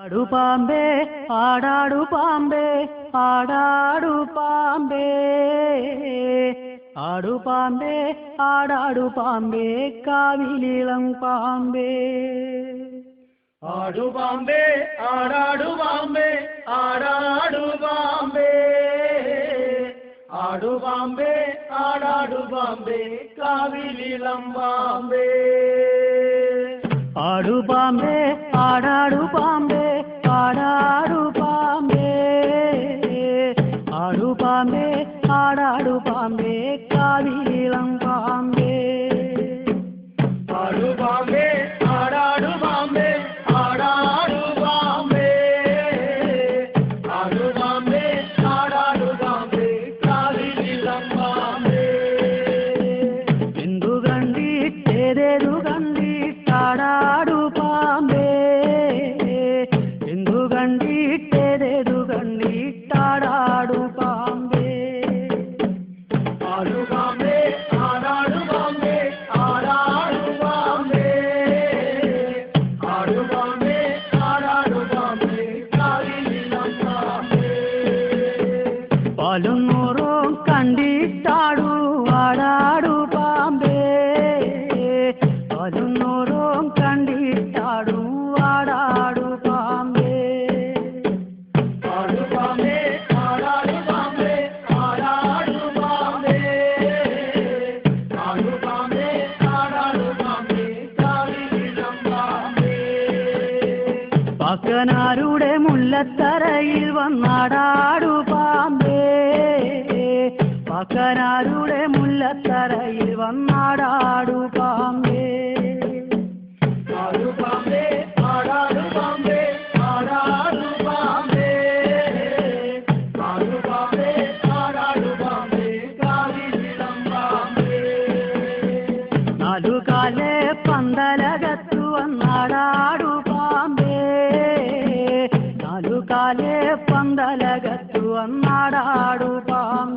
ആടാടു പാമ്പേ ആടാടു പാമ്പേ ആടാടു പാമ്പേ ആടു പാമ്പേ ആടാടു പാമ്പേ കാവിലിളം പാമ്പേ ആടു പാമ്പേ ആടാടു പാമ്പേ ആടാടു പാമ്പേ ആടു പാമ്പേ ആടാടു പാമ്പേ കാവിലിളം പാമ്പേ ആടു പാമ്പേ ആടാടു പാമ്പേ ആടാടു പാമ്പേ ആടു പാമ്പേ ആടാടു പാമ്പേ കാവിലിളം പാമ്പേ ആടു പാമ്പേ ആടാടു പാമ്പേ ആടാടു പാമ്പേ ആടു പാമ്പേ ആടാടു പാമ്പേ കാവിലിളം പാമ്പേ എന്തു കണ്ടിട്ടേതേതു കണ്ടിട്ടാടാടു പാമ്പേ എന്തു കണ്ടിട്ടേതേതു കണ്ടിട്ടാടാടു പാമ്പേ ആടു പാമ്പേ ആടാടു പാമ്പേ ആടാടു പാമ്പേ ആടു പാമ്പേ ആടാടു പാമ്പേ കാവിലിളം പാമ്പേ പാലും നൂറും കണ്ടിട്ടാടു ആടാടു പാമ്പേ പാലും നൂറും കണ്ടിട്ടാടു ആടാടു പാമ്പേ ആടു പാമ്പേ ആടാടു പാമ്പേ ആടാടു പാമ്പേ ആടു പാമ്പേ ആടാടു പാമ്പേ കാവിലിളം പാമ്പേ പാക്കനാരുടെ മുല്ലത്തറയിൽ വന്നാടാടു പാമ്പേ പാക്കനാരുടെ മുല്ലത്തറയിൽ വന്നാടാടു പാമ്പേ ആടു പാമ്പേ ആടാടു പാമ്പേ ആടാടു പാമ്പേ ആടു പാമ്പേ ആടാടു പാമ്പേ കാവിലിളം പാമ്പേ നാലുകാലെ പന്തലകത്തു വന്നാടാടു പാമ്പേ നാലുകാലെ പന്തലകത്തു വന്നാടാടു പാമ്പേ